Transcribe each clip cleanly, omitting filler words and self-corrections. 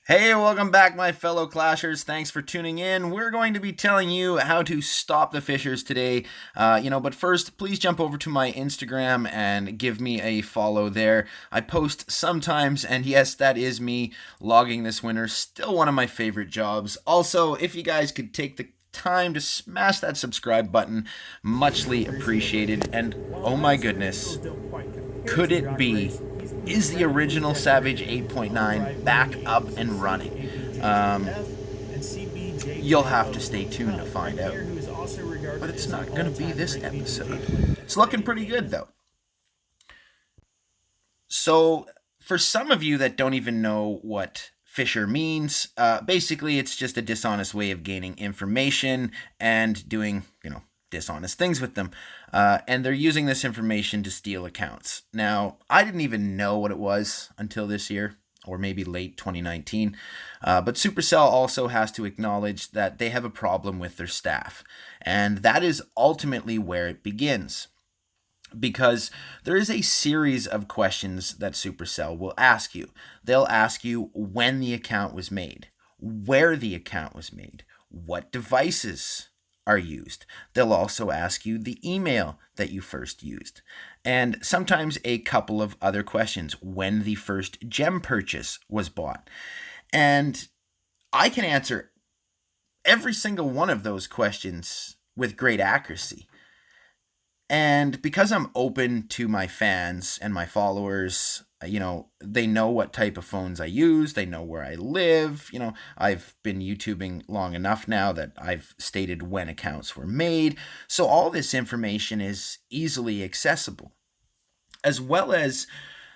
Hey, welcome back, my fellow Clashers. Thanks for tuning in. We're going to be telling you how to stop the phishers today. But first, please jump over to my Instagram and give me a follow there. I post sometimes, and yes, that is me logging this winter. Still one of my favorite jobs. Also, if you guys could take the time to smash that subscribe button, muchly appreciated. And oh my goodness, could it be? Is the original Savage 8.9 back up and running? You'll have to stay tuned to find out. But it's not going to be this episode. It's looking pretty good, though. So, for some of you that don't even know what Phisher means, basically it's just a dishonest way of gaining information and doing, dishonest things with them. And they're using this information to steal accounts. Now, I didn't even know what it was until this year, or maybe late 2019. But Supercell also has to acknowledge that they have a problem with their staff. And that is ultimately where it begins. Because there is a series of questions that Supercell will ask you. They'll ask you when the account was made, where the account was made, what devices are used. They'll also ask you the email that you first used, and sometimes a couple of other questions, when the first gem purchase was bought. And I can answer every single one of those questions with great accuracy. And because I'm open to my fans and my followers, they know what type of phones I use. They know where I live. I've been YouTubing long enough now that I've stated when accounts were made. So all this information is easily accessible. As well as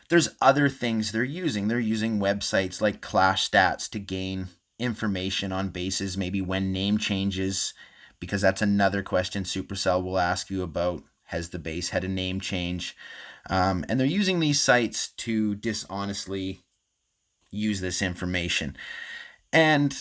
there's other things they're using. They're using websites like Clash Stats to gain information on bases, maybe when name changes, because that's another question Supercell will ask you about. Has the base had a name change? And they're using these sites to dishonestly use this information. And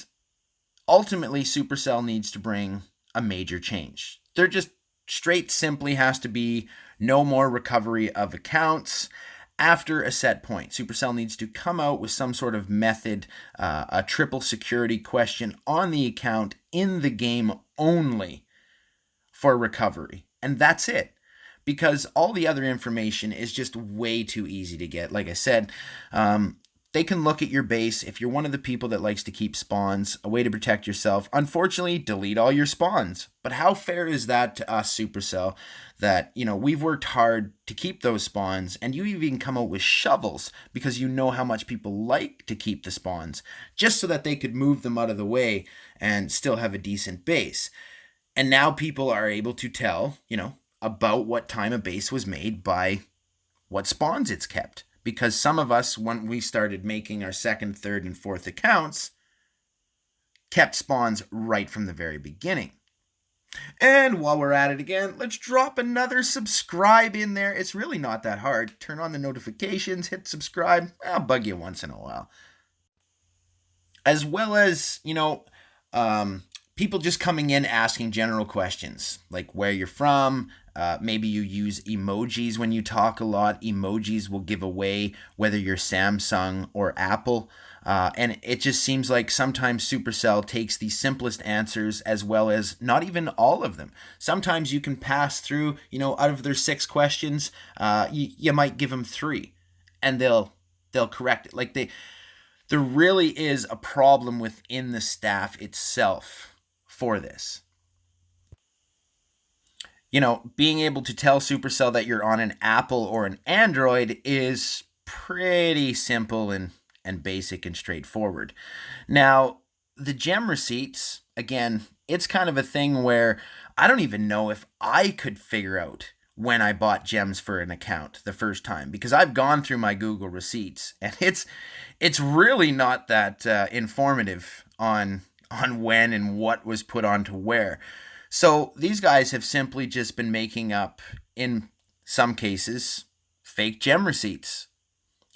ultimately, Supercell needs to bring a major change. There just straight simply has to be no more recovery of accounts after a set point. Supercell needs to come out with some sort of method, a triple security question on the account in the game only for recovery. And that's it. Because all the other information is just way too easy to get. Like I said, they can look at your base. If you're one of the people that likes to keep spawns, a way to protect yourself, unfortunately, delete all your spawns. But how fair is that to us, Supercell, that, we've worked hard to keep those spawns, and you even come out with shovels because you know how much people like to keep the spawns, just so that they could move them out of the way and still have a decent base. And now people are able to tell, about what time a base was made by what spawns it's kept. Because some of us, when we started making our second, third, and fourth accounts, kept spawns right from the very beginning. And while we're at it again, let's drop another subscribe in there. It's really not that hard. Turn on the notifications, hit subscribe. I'll bug you once in a while. As well as, people just coming in asking general questions, like where you're from. Maybe you use emojis when you talk a lot. Emojis will give away whether you're Samsung or Apple. And it just seems like sometimes Supercell takes the simplest answers as well as not even all of them. Sometimes you can pass through, out of their 6 questions, you might give them 3 and they'll correct it. Like there really is a problem within the staff itself for this. Being able to tell Supercell that you're on an Apple or an Android is pretty simple and basic and straightforward. Now, the gem receipts, again, it's kind of a thing where I don't even know if I could figure out when I bought gems for an account the first time, because I've gone through my Google receipts and it's really not that informative on when and what was put onto where. So these guys have simply just been making up, in some cases, fake gem receipts.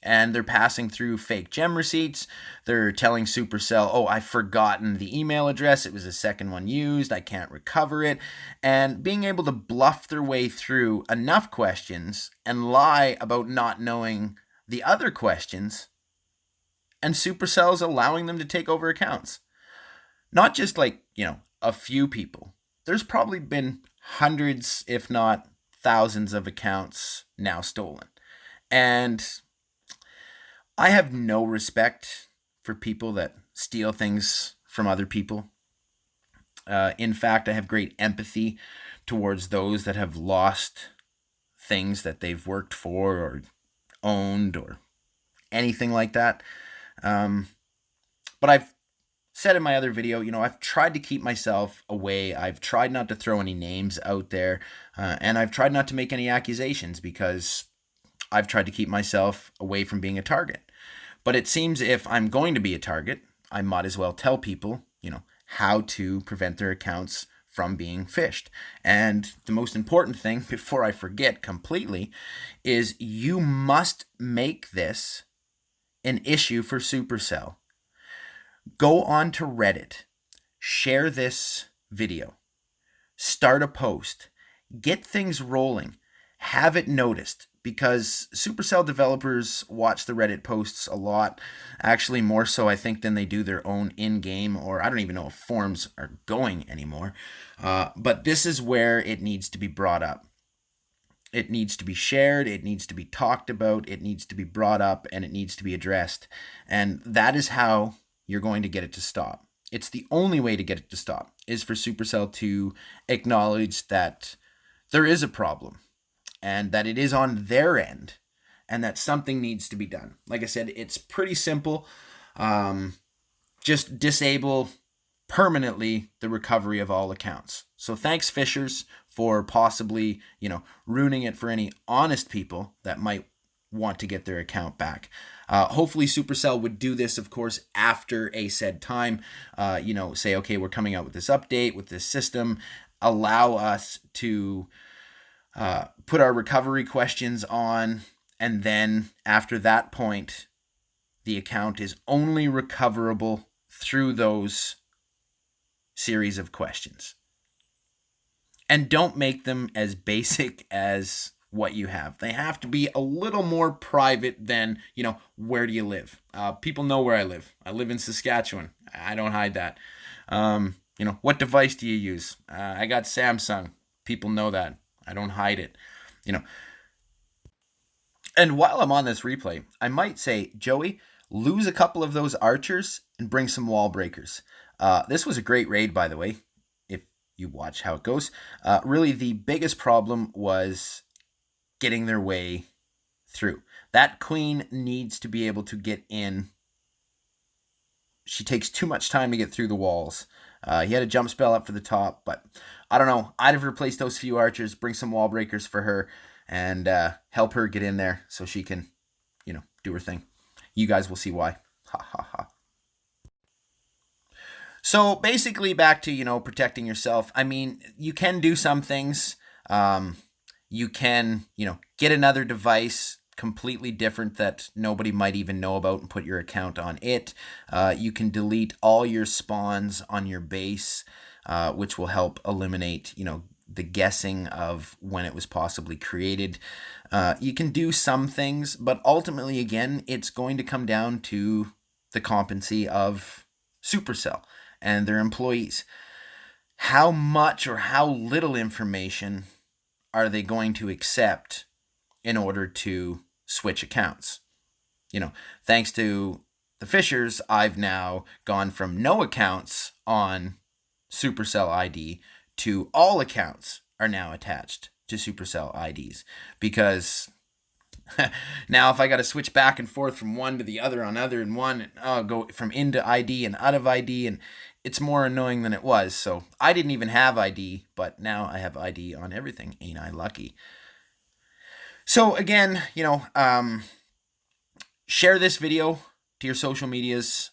And they're passing through fake gem receipts. They're telling Supercell, oh, I've forgotten the email address. It was the second one used. I can't recover it. And being able to bluff their way through enough questions and lie about not knowing the other questions and Supercell is allowing them to take over accounts. Not just like, a few people. There's probably been hundreds, if not thousands of accounts now stolen. And I have no respect for people that steal things from other people. In fact, I have great empathy towards those that have lost things that they've worked for or owned or anything like that. But I've said in my other video, I've tried to keep myself away. I've tried not to throw any names out there, and I've tried not to make any accusations because I've tried to keep myself away from being a target. But it seems if I'm going to be a target, I might as well tell people, how to prevent their accounts from being phished. And the most important thing, before I forget completely, is you must make this an issue for Supercell. Go on to Reddit, share this video, start a post, get things rolling, have it noticed, because Supercell developers watch the Reddit posts a lot, actually more so I think than they do their own in-game, or I don't even know if forums are going anymore. But this is where it needs to be brought up. It needs to be shared, it needs to be talked about, it needs to be brought up, and it needs to be addressed. And that is how you're going to get it to stop. It's the only way to get it to stop, is for Supercell to acknowledge that there is a problem and that it is on their end and that something needs to be done. Like I said, it's pretty simple. Just disable permanently the recovery of all accounts. So thanks, phishers, for possibly, ruining it for any honest people that might want to get their account back. Hopefully Supercell would do this, of course, after a said time. Say, okay, we're coming out with this update, with this system. Allow us to put our recovery questions on, and then after that point, the account is only recoverable through those series of questions. And don't make them as basic as what you have. They have to be a little more private than, where do you live? People know where I live. I live in Saskatchewan. I don't hide that. What device do you use? I got Samsung. People know that. I don't hide it. And while I'm on this replay, I might say, Joey, lose a couple of those archers and bring some wall breakers. This was a great raid, by the way, if you watch how it goes. Really, the biggest problem was getting their way through. That queen needs to be able to get in. She takes too much time to get through the walls. He had a jump spell up for the top, but I don't know. I'd have replaced those few archers, bring some wall breakers for her, and help her get in there so she can, do her thing. You guys will see why. Ha ha ha. So basically back to, protecting yourself. I mean, you can do some things. You can, get another device completely different that nobody might even know about and put your account on it. You can delete all your spawns on your base, which will help eliminate, the guessing of when it was possibly created. You can do some things, but ultimately, again, it's going to come down to the competency of Supercell and their employees. How much or how little information are they going to accept in order to switch accounts? Thanks to the phishers, I've now gone from no accounts on Supercell ID to all accounts are now attached to Supercell IDs, because now if I got to switch back and forth from one to the other on other and one, go from into ID and out of ID, and it's more annoying than it was. So I didn't even have ID, but now I have ID on everything. Ain't I lucky? So again, share this video to your social medias,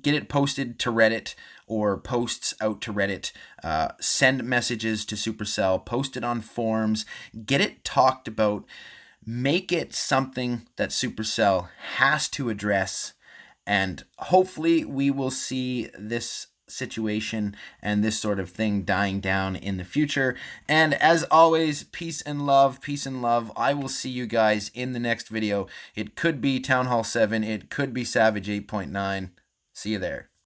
get it posted to Reddit or posts out to Reddit, send messages to Supercell, post it on forums, get it talked about, make it something that Supercell has to address, and hopefully we will see this situation and this sort of thing dying down in the future. And as always, peace and love, peace and love. I will see you guys in the next video. It could be Town Hall 7, it could be Savage 8.9. See you there.